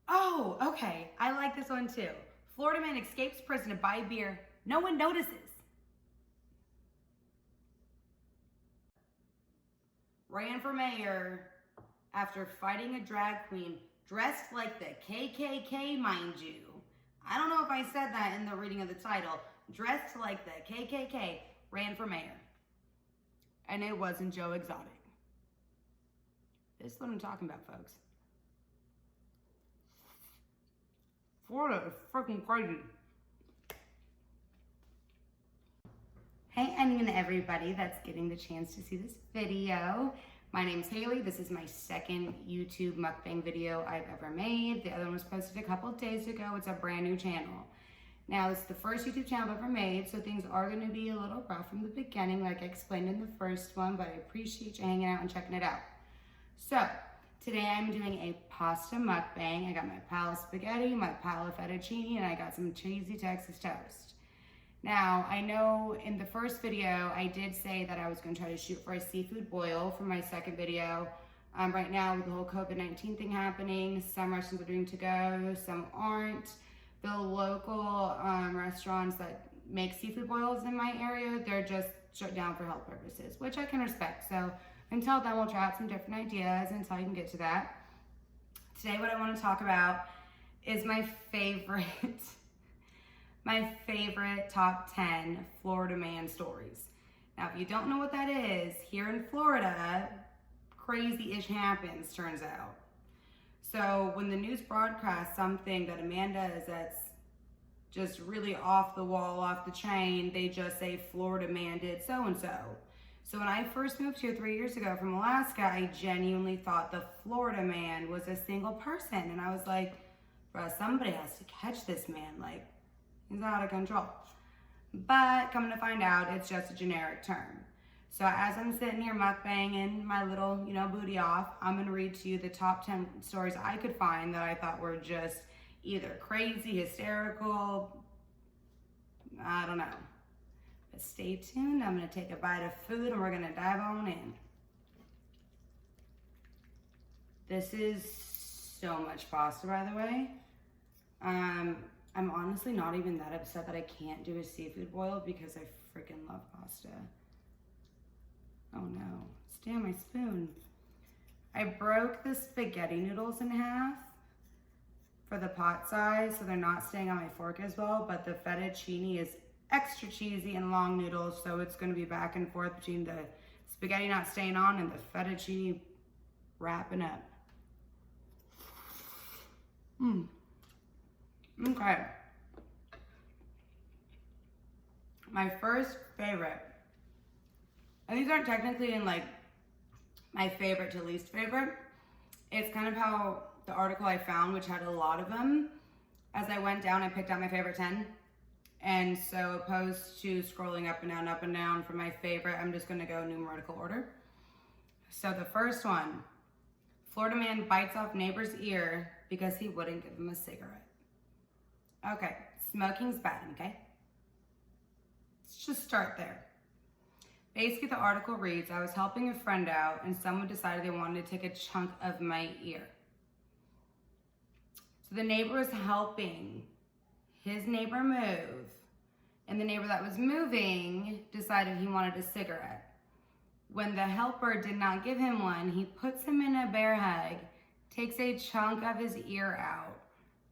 Oh, okay. I like this one too. Florida man escapes prison to buy beer. No one notices. Ran for mayor after fighting a drag queen dressed like the KKK, mind you. I don't know if I said that in the reading of the title. Dressed like the KKK, ran for mayor. And it wasn't Joe Exotic. This is what I'm talking about, folks. Florida is freaking crazy. Hey, and everybody that's getting the chance to see this video. My name's Haley. This is my second YouTube mukbang video I've ever made. The other one was posted a couple of days ago. It's a brand new channel. Now, it's the first YouTube channel I've ever made, so things are going to be a little rough from the beginning, like I explained in the first one, but I appreciate you hanging out and checking it out. So, today I'm doing a pasta mukbang. I got my pile of spaghetti, my pile of fettuccine, and I got some cheesy Texas toast. Now, I know in the first video, I did say that I was going to try to shoot for a seafood boil for my second video. Right now, with the whole COVID-19 thing happening, some restaurants are doing to-go, some aren't. The local restaurants that make seafood boils in my area, they're just shut down for health purposes, which I can respect. So until then, we'll try out some different ideas until I can get to that. Today, what I want to talk about is my favorite top 10 Florida man stories. Now, if you don't know what that is, here in Florida, crazy-ish happens, turns out. So when the news broadcasts something that a man does that's just really off the wall, off the chain, they just say Florida man did so-and-so. So when I first moved here 3 years ago from Alaska, I genuinely thought the Florida man was a single person. And I was like, bro, somebody has to catch this man. Like, he's out of control. But coming to find out, it's just a generic term. So as I'm sitting here mukbanging my little, booty off, I'm gonna read to you the top 10 stories I could find that I thought were just either crazy, hysterical, I don't know. But stay tuned, I'm gonna take a bite of food and we're gonna dive on in. This is so much pasta, by the way. I'm honestly not even that upset that I can't do a seafood boil because I freaking love pasta. Oh no, stay on my spoon. I broke the spaghetti noodles in half for the pot size, so they're not staying on my fork as well, but the fettuccine is extra cheesy and long noodles, so it's gonna be back and forth between the spaghetti not staying on and the fettuccine wrapping up. Okay. My first favorite, and these aren't technically in like my favorite to least favorite. It's kind of how the article I found, which had a lot of them, as I went down, I picked out my favorite 10. And so opposed to scrolling up and down for my favorite, I'm just gonna go numerical order. So the first one, Florida man bites off neighbor's ear because he wouldn't give him a cigarette. Okay, smoking's bad, okay? Let's just start there. Basically, the article reads, I was helping a friend out and someone decided they wanted to take a chunk of my ear. So the neighbor was helping his neighbor move, and the neighbor that was moving decided he wanted a cigarette. When the helper did not give him one, he puts him in a bear hug, takes a chunk of his ear out.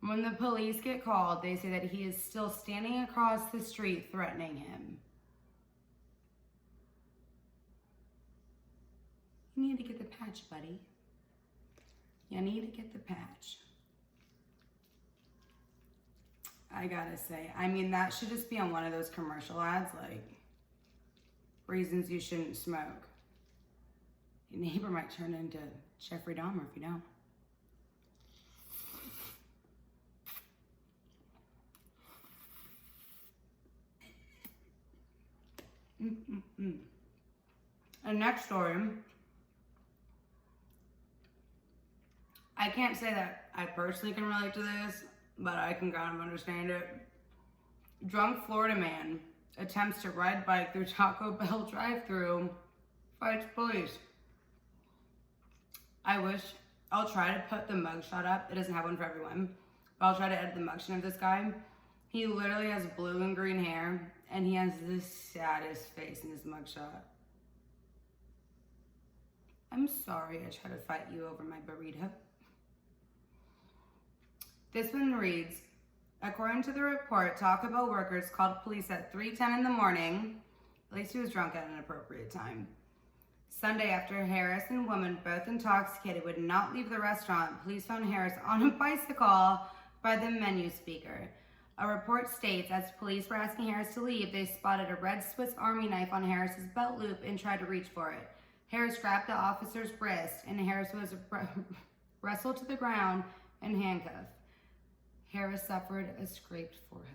When the police get called, they say that he is still standing across the street threatening him. You need to get the patch, buddy. You need to get the patch. I gotta say, I mean, that should just be on one of those commercial ads, like, reasons you shouldn't smoke. Your neighbor might turn into Jeffrey Dahmer if you don't. And next story, I can't say that I personally can relate to this, but I can kind of understand it. Drunk Florida man attempts to ride bike through Taco Bell drive-thru, fights police. I wish I'll try to put the mugshot up. It doesn't have one for everyone. But I'll try to edit the mugshot of this guy. He literally has blue and green hair, and he has the saddest face in his mugshot. I'm sorry I tried to fight you over my burrito. This one reads, according to the report, Taco Bell workers called police at 3:10 in the morning. At least he was drunk at an appropriate time. Sunday, after Harris and woman, both intoxicated, would not leave the restaurant, police found Harris on a bicycle by the menu speaker. A report states, as police were asking Harris to leave, they spotted a red Swiss Army knife on Harris's belt loop and tried to reach for it. Harris grabbed the officer's wrist, and Harris was wrestled to the ground and handcuffed. Harris suffered a scraped forehead.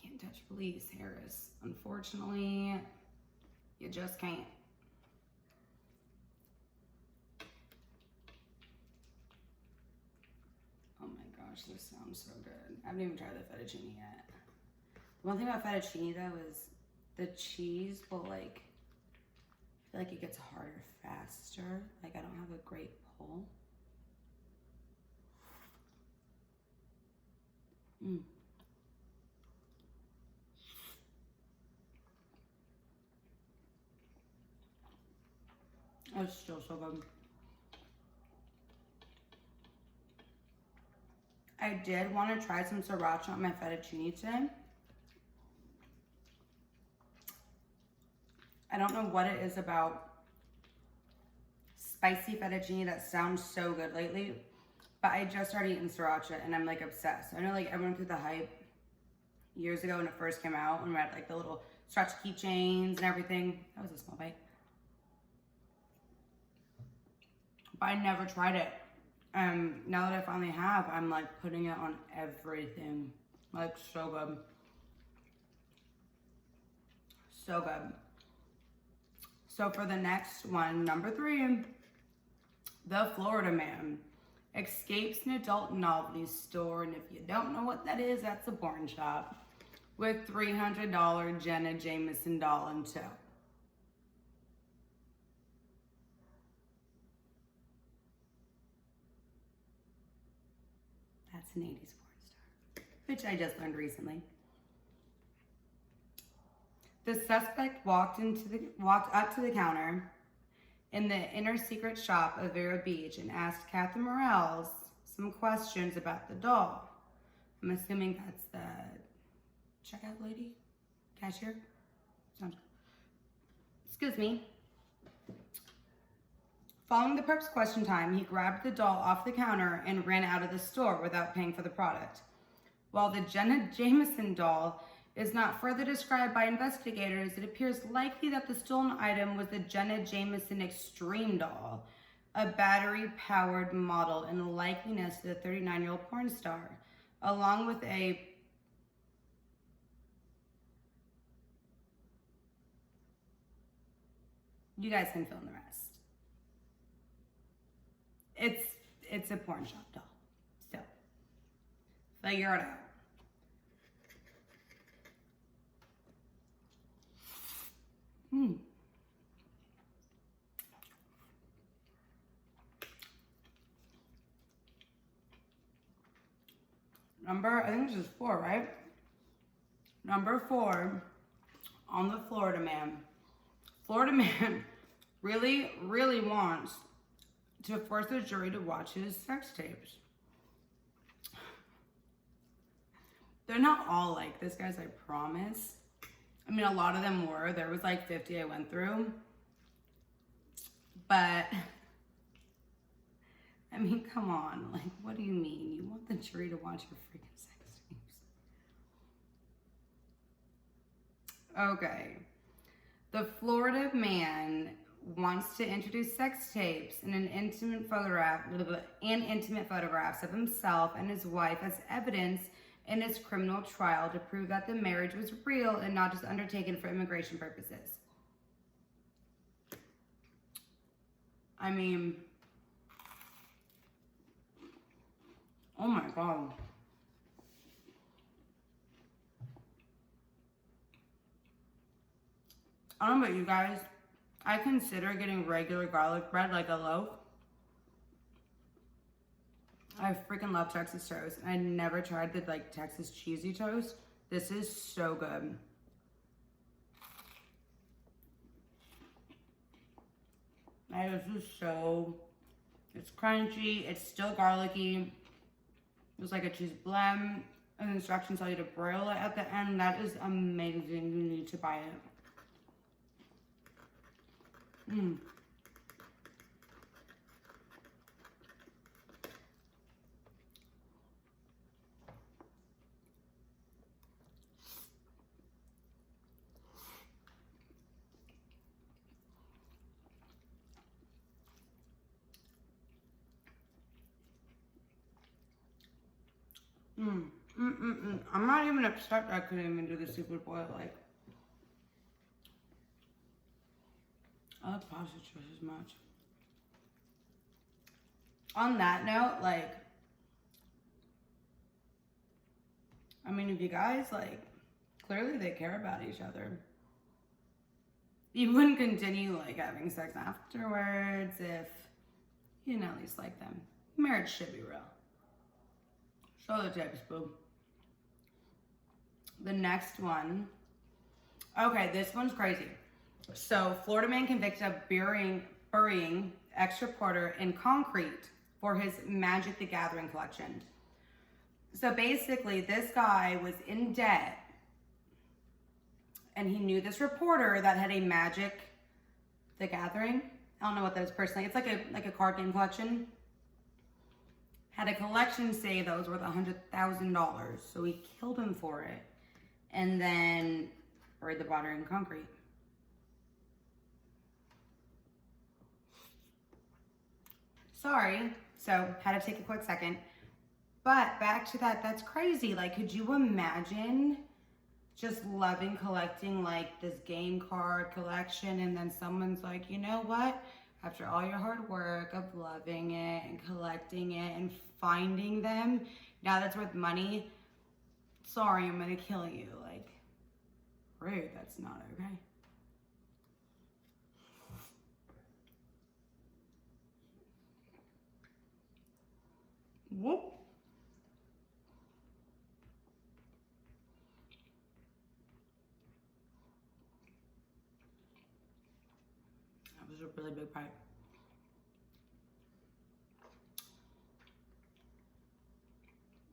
Can't touch police, Harris. Unfortunately, you just can't. Oh my gosh, this sounds so good. I haven't even tried the fettuccine yet. One thing about fettuccine though is the cheese will like, I feel like it gets harder faster. Like I don't have a great pull. It's still so good. I did want to try some sriracha on my fettuccine today. I don't know what it is about spicy fettuccine that sounds so good lately, but I just started eating sriracha and I'm like obsessed. I know like everyone through the hype years ago when it first came out, when we had like the little sriracha keychains and everything. That was a small bite. But I never tried it. Now that I finally have, I'm like putting it on everything. Like so good. So good. So for the next one, number 3, the Florida man escapes an adult novelty store. And if you don't know what that is, that's a porn shop with $300 Jenna Jameson doll in tow. That's an 80s porn star, which I just learned recently. The suspect walked up to the counter in the inner secret shop of Vero Beach and asked Catherine Morales some questions about the doll. I'm assuming that's the checkout lady, cashier. Excuse me. Following the perp's question time, he grabbed the doll off the counter and ran out of the store without paying for the product. While the Jenna Jameson doll is not further described by investigators, it appears likely that the stolen item was the Jenna Jameson Extreme doll, a battery-powered model in likeness to the 39-year-old porn star, along with a you guys can fill in the rest. It's a porn shop doll. So, figure it out. I think this is 4, right? Number 4 on the Florida man. Florida man really, really wants to force the jury to watch his sex tapes. They're not all like this, guys, I promise. I mean, a lot of them were. There was like 50 I went through. But, I mean, come on. Like, what do you mean? You want the jury to watch your freaking sex tapes? Okay. The Florida man wants to introduce sex tapes and intimate photographs of himself and his wife as evidence in his criminal trial to prove that the marriage was real and not just undertaken for immigration purposes. I mean, oh my God. I don't know about you guys. I consider getting regular garlic bread like a loaf I freaking love Texas toast. I never tried the like Texas cheesy toast. This is so good. This is so, it's crunchy, it's still garlicky. It's like a cheese blend. And the instructions tell you to broil it at the end. That is amazing. You need to buy it. Mmm. I'm not even upset that I couldn't even do the seafood boil. Like, I love pasta just as much. On that note, like, I mean, if you guys, like, clearly they care about each other. You wouldn't continue, like, having sex afterwards if you didn't at least like them. Marriage should be real. Show the tips, boo. The next one. Okay, this one's crazy. So, Florida man convicted of burying extra Porter in concrete for his Magic the Gathering collection. So basically, this guy was in debt, and he knew this reporter that had a Magic the Gathering. I don't know what that is personally. It's like a card game collection. Had a collection say that was worth $100,000, so he killed him for it, and then buried the body in concrete. Sorry, so had to take a quick second. But back to that, that's crazy. Like, could you imagine just loving collecting like this game card collection, and then someone's like, you know what? After all your hard work of loving it and collecting it and finding them, now that's worth money. Sorry, I'm gonna kill you. Like, rude, that's not okay. Whoop. That was a really big bite.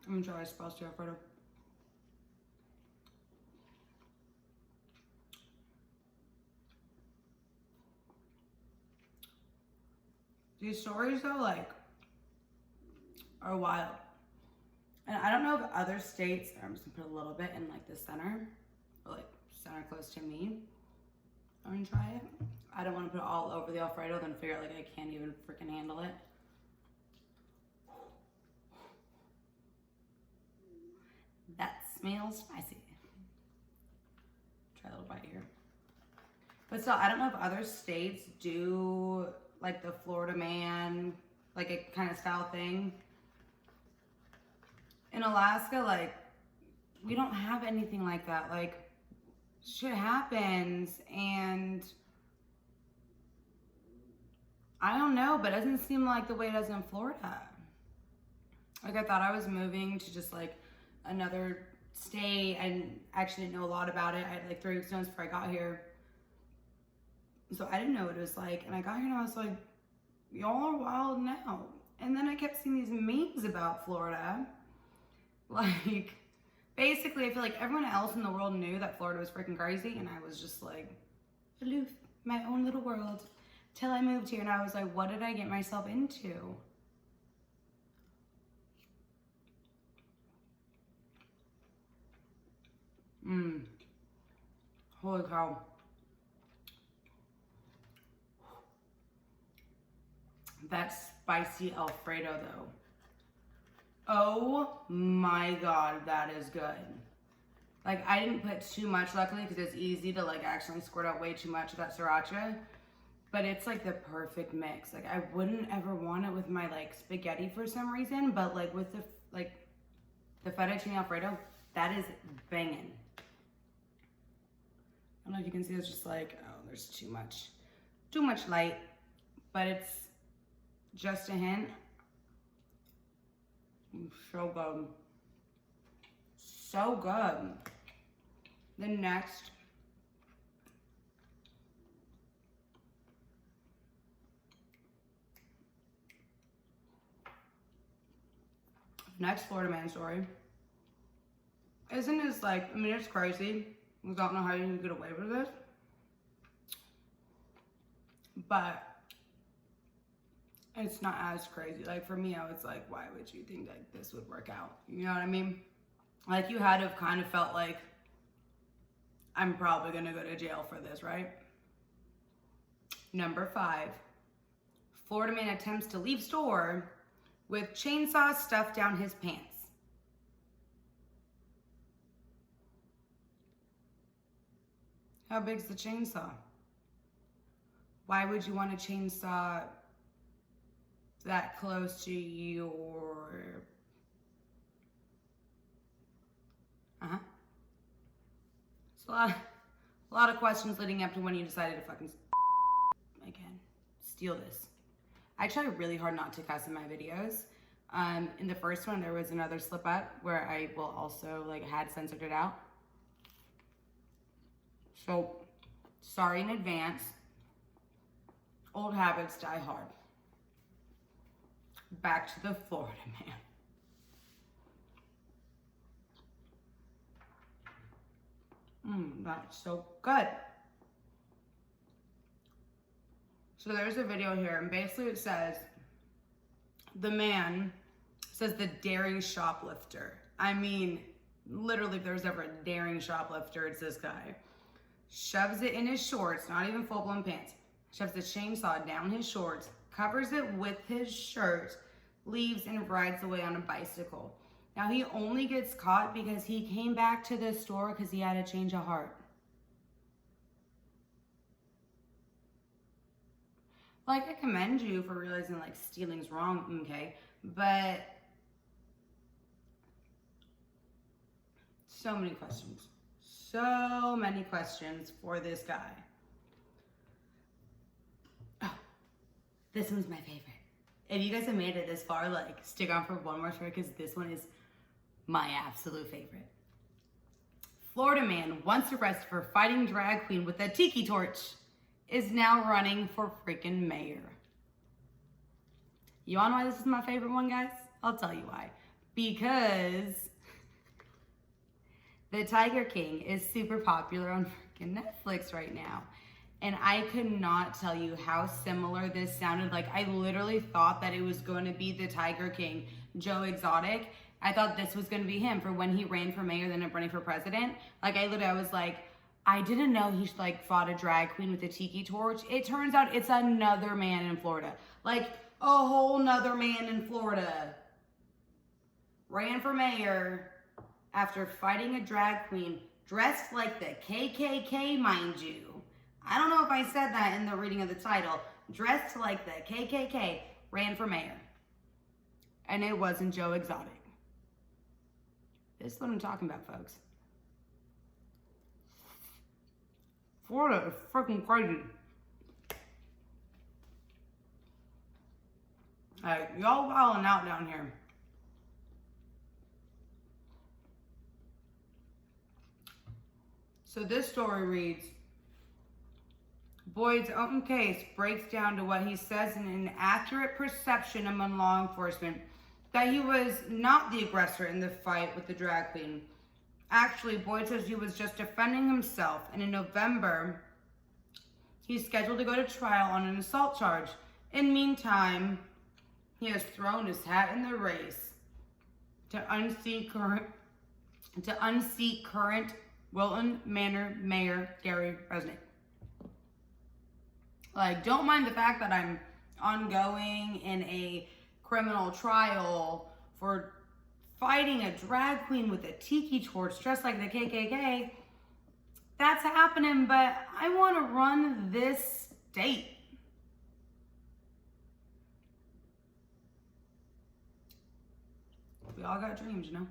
I'm gonna try spicy Alfredo. These stories though, like, are wild. And I don't know if other states, I'm just gonna put a little bit in like the center, or like center close to me. I'm gonna try it. I don't want to put it all over the Alfredo, then figure out like I can't even freaking handle it. That smells spicy. Try a little bite here. But still, I don't know if other states do like the Florida man, like a kind of style thing. In Alaska, like, we don't have anything like that. Like, shit happens, and I don't know, but it doesn't seem like the way it does in Florida. Like, I thought I was moving to just like another state. I actually didn't know a lot about it. I had like 3 weeks notice before I got here, so I didn't know what it was like. And I got here and I was like, y'all are wild now. And then I kept seeing these memes about Florida. Like, basically, I feel like everyone else in the world knew that Florida was freaking crazy, and I was just like, aloof, my own little world, till I moved here, and I was like, what did I get myself into? Holy cow. That spicy Alfredo, though. Oh my God, that is good. Like, I didn't put too much, luckily, because it's easy to like actually squirt out way too much of that sriracha. But it's like the perfect mix. Like, I wouldn't ever want it with my like spaghetti for some reason, but like with the fettuccine Alfredo, that is banging. I don't know if you can see, it's just like, oh, there's too much light, but it's just a hint. So good. So good. The next Florida man story isn't as like, I mean, it's crazy. We don't know how you can get away with this. But it's not as crazy. Like for me, I was like, why would you think like this would work out? You know what I mean? Like you had to have kind of felt like, I'm probably gonna go to jail for this, right? Number 5, Florida man attempts to leave store with chainsaw stuffed down his pants. How big's the chainsaw? Why would you want a chainsaw that close to your... It's a lot of questions leading up to when you decided to fucking again steal this. I try really hard not to cuss in my videos. In the first one, there was another slip up where I will also like had censored it out. So sorry in advance. Old habits die hard. Back to the Florida man. That's so good. So there's a video here, and basically it says, the man says the daring shoplifter. I mean, literally, if there's ever a daring shoplifter, it's this guy. Shoves it in his shorts, not even full-blown pants. Shoves the chainsaw down his shorts, covers it with his shirt, leaves and rides away on a bicycle. Now he only gets caught because he came back to the store because he had a change of heart. Like, I commend you for realizing like stealing's wrong, okay? But so many questions. So many questions for this guy. Oh, this one's my favorite. If you guys have made it this far, like, stick on for one more story because this one is my absolute favorite. Florida man once arrested for fighting drag queen with a tiki torch is now running for freaking mayor. You wanna know why this is my favorite one, guys? I'll tell you why. Because the Tiger King is super popular on freaking Netflix right now. And I could not tell you how similar this sounded. Like, I literally thought that it was going to be the Tiger King, Joe Exotic. I thought this was going to be him for when he ran for mayor, then ended up running for president. Like, I was like, I didn't know he like fought a drag queen with a tiki torch. It turns out it's another man in Florida. Like, a whole nother man in Florida ran for mayor after fighting a drag queen dressed like the KKK, mind you. I don't know if I said that in the reading of the title. Dressed like the KKK, ran for mayor. And it wasn't Joe Exotic. This is what I'm talking about, folks. Florida is freaking crazy. Alright, y'all wilding out down here. So this story reads, Boyd's own case breaks down to what he says in an accurate perception among law enforcement that he was not the aggressor in the fight with the drag queen. Actually, Boyd says he was just defending himself, and in November, he's scheduled to go to trial on an assault charge. In meantime, he has thrown his hat in the race to unseat current Wilton Manor Mayor Gary Resnick. Like, don't mind the fact that I'm ongoing in a criminal trial for fighting a drag queen with a tiki torch dressed like the KKK. That's happening, but I want to run this state. We all got dreams, you know?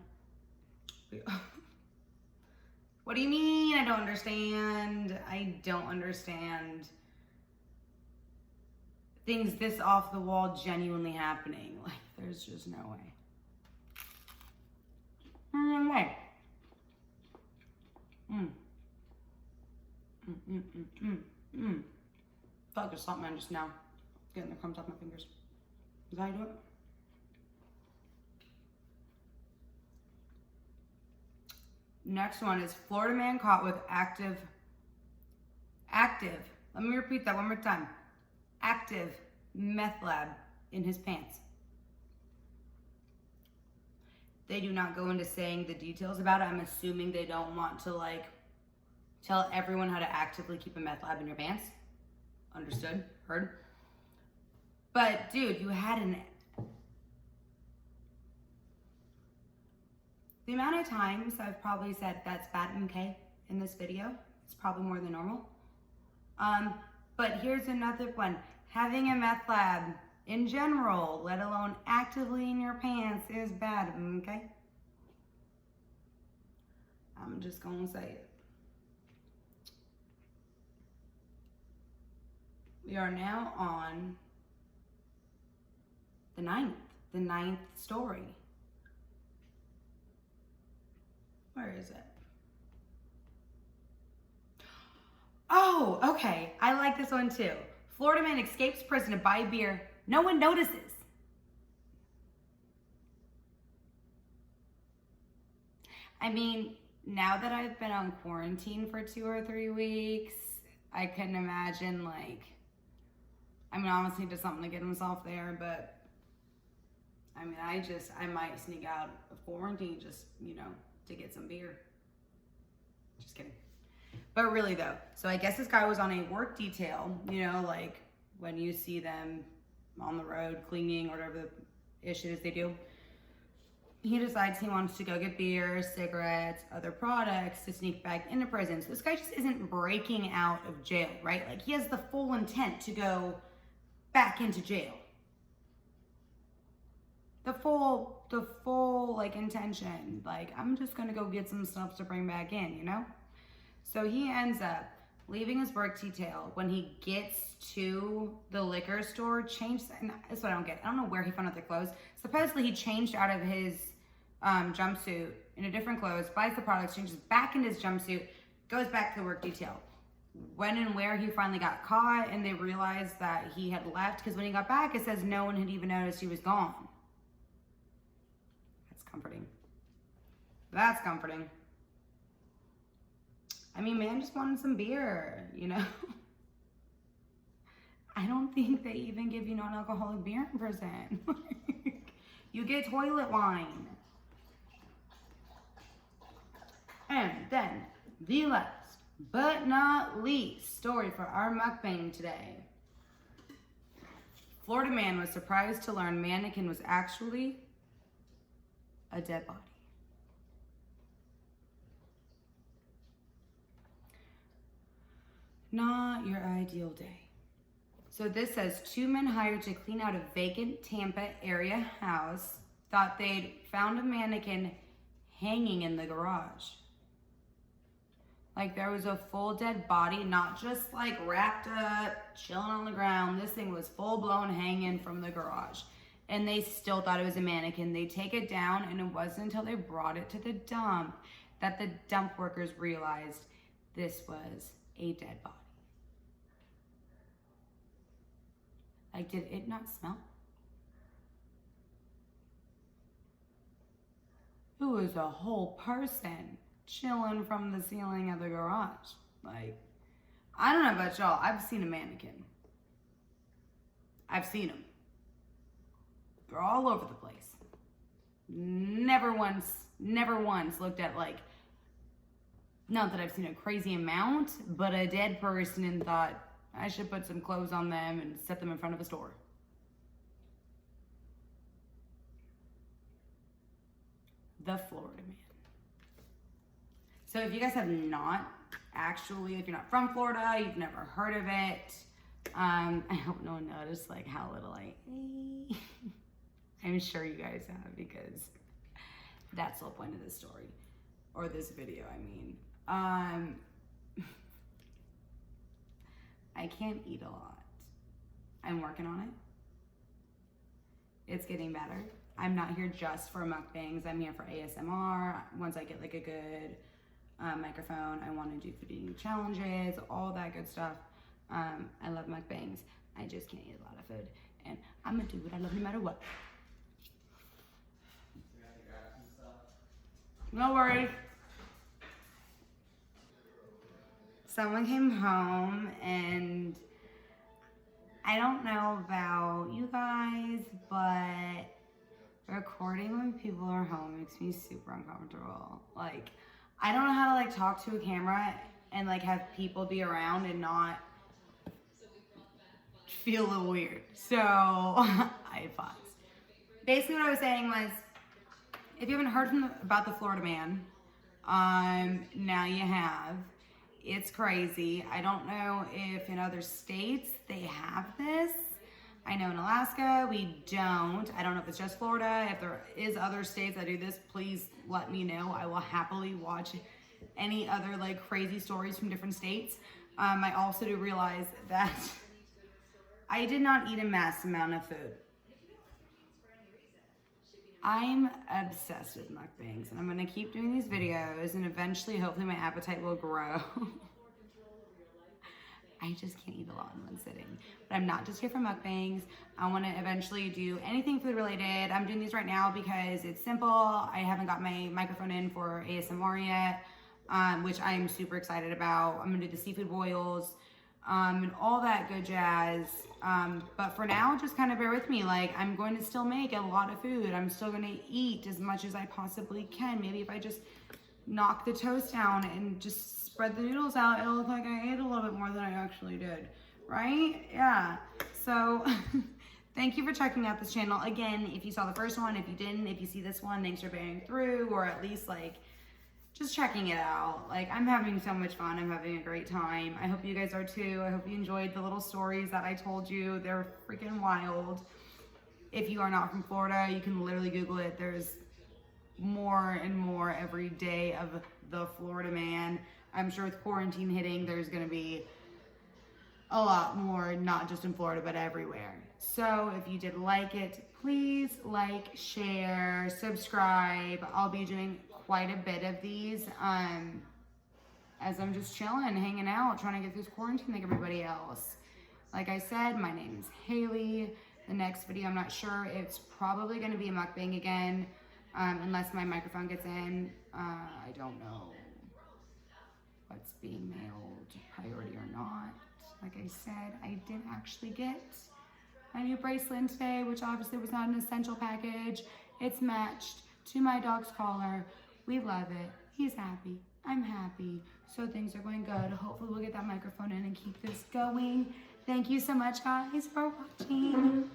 What do you mean? I don't understand. I don't understand things this off the wall genuinely happening. Like, there's just no way. No way. Mm. Mm, mm, mm, mm, mm. I felt like a salt man just now. Getting the crumbs off my fingers. Is that how you do it? Next one is Florida man caught with active, let me repeat that one more time. Active meth lab in his pants. They do not go into saying the details about it. I'm assuming they don't want to like tell everyone how to actively keep a meth lab in your pants. Understood? Heard? But dude, you had the amount of times I've probably said that's bad and okay in this video, it's probably more than normal. But here's another one. Having a meth lab in general, let alone actively in your pants, is bad, okay? I'm just gonna say it. We are now on the ninth story. Where is it? Oh, okay. I like this one too. Florida man escapes prison to buy beer. No one notices. I mean, now that I've been on quarantine for 2 or 3 weeks, I couldn't imagine like, I mean, obviously he did something to get himself there, but I mean, I might sneak out of quarantine just, you know, to get some beer. Just kidding. But really though, so I guess this guy was on a work detail, you know, like when you see them on the road cleaning or whatever the issues they do. He decides he wants to go get beer, cigarettes, other products to sneak back into prison. So this guy just isn't breaking out of jail, right? Like he has the full intent to go back into jail. The full like intention, like I'm just gonna go get some stuff to bring back in, you know? So he ends up leaving his work detail. When he gets to the liquor store, that's what I don't get. I don't know where he found out the clothes. Supposedly he changed out of his jumpsuit into different clothes, buys the products, changes back into his jumpsuit, goes back to the work detail. When and where he finally got caught and they realized that he had left, because when he got back, it says no one had even noticed he was gone. That's comforting. That's comforting. I mean, man just wanted some beer, you know? I don't think they even give you non-alcoholic beer in prison. You get toilet wine. And then, the last, but not least, story for our mukbang today. Florida man was surprised to learn mannequin was actually a dead body. Not your ideal day. So this says 2 men hired to clean out a vacant Tampa area house thought they'd found a mannequin hanging in the garage. Like there was a full dead body, not just like wrapped up, chilling on the ground. This thing was full blown hanging from the garage. And they still thought it was a mannequin. They take it down, and it wasn't until they brought it to the dump that the dump workers realized this was a dead body. Like, did it not smell? It was a whole person chilling from the ceiling of the garage. Like, I don't know about y'all. I've seen a mannequin. I've seen them. They're all over the place. Never once looked at like, not that I've seen a crazy amount, but a dead person and thought, I should put some clothes on them and set them in front of a store. The Florida man. So if you guys have not actually, if you're not from Florida, you've never heard of it, I hope no one noticed like how little I'm sure you guys have, because that's the whole point of this story, or this video, I mean. I can't eat a lot. I'm working on it. it's getting better. I'm not here just for mukbangs. I'm here for ASMR. Once I get like a good microphone, I want to do food eating challenges, all that good stuff. I love mukbangs. I just can't eat a lot of food, and I'm gonna do what I love no matter what. No worries. Someone came home, and I don't know about you guys, but recording when people are home makes me super uncomfortable. Like, I don't know how to like talk to a camera and like have people be around and not feel a little weird. So I paused. Basically what I was saying was, if you haven't heard about the Florida man, now you have. It's crazy. I don't know if in other states they have this. I know in Alaska we don't. I don't know if it's just Florida. If there is other states that do this, please let me know. I will happily watch any other like crazy stories from different states. I also do realize that I did not eat a mass amount of food. I'm obsessed with mukbangs, and I'm gonna keep doing these videos, and eventually, hopefully, my appetite will grow. I just can't eat a lot in one sitting. But I'm not just here for mukbangs. I wanna eventually do anything food related. I'm doing these right now because it's simple. I haven't got my microphone in for ASMR yet, which I'm super excited about. I'm gonna do the seafood boils, and all that good jazz. But for now, just kind of bear with me. Like, I'm going to still make a lot of food. I'm still going to eat as much as I possibly can. Maybe if I just knock the toast down and just spread the noodles out, it'll look like I ate a little bit more than I actually did, right? Yeah. So thank you for checking out this channel. Again, if you saw the first one, if you didn't, if you see this one, thanks for bearing through, or at least like just checking it out. Like, I'm having so much fun. I'm having a great time. I hope you guys are too. I hope you enjoyed the little stories that I told you. They're freaking wild. If you are not from Florida, you can literally Google it. There's more and more every day of the Florida man. I'm sure with quarantine hitting, there's gonna be a lot more, not just in Florida, but everywhere. So if you did like it, please like, share, subscribe. I'll be doing quite a bit of these as I'm just chilling, hanging out, trying to get through this quarantine like everybody else. Like I said, my name is Haley. The next video, I'm not sure. It's probably going to be a mukbang again, unless my microphone gets in. I don't know what's being mailed, priority or not. Like I said, I did actually get my new bracelet today, which obviously was not an essential package. It's matched to my dog's collar. We love it. He's happy. I'm happy. So things are going good. Hopefully we'll get that microphone in and keep this going. Thank you so much, guys, for watching.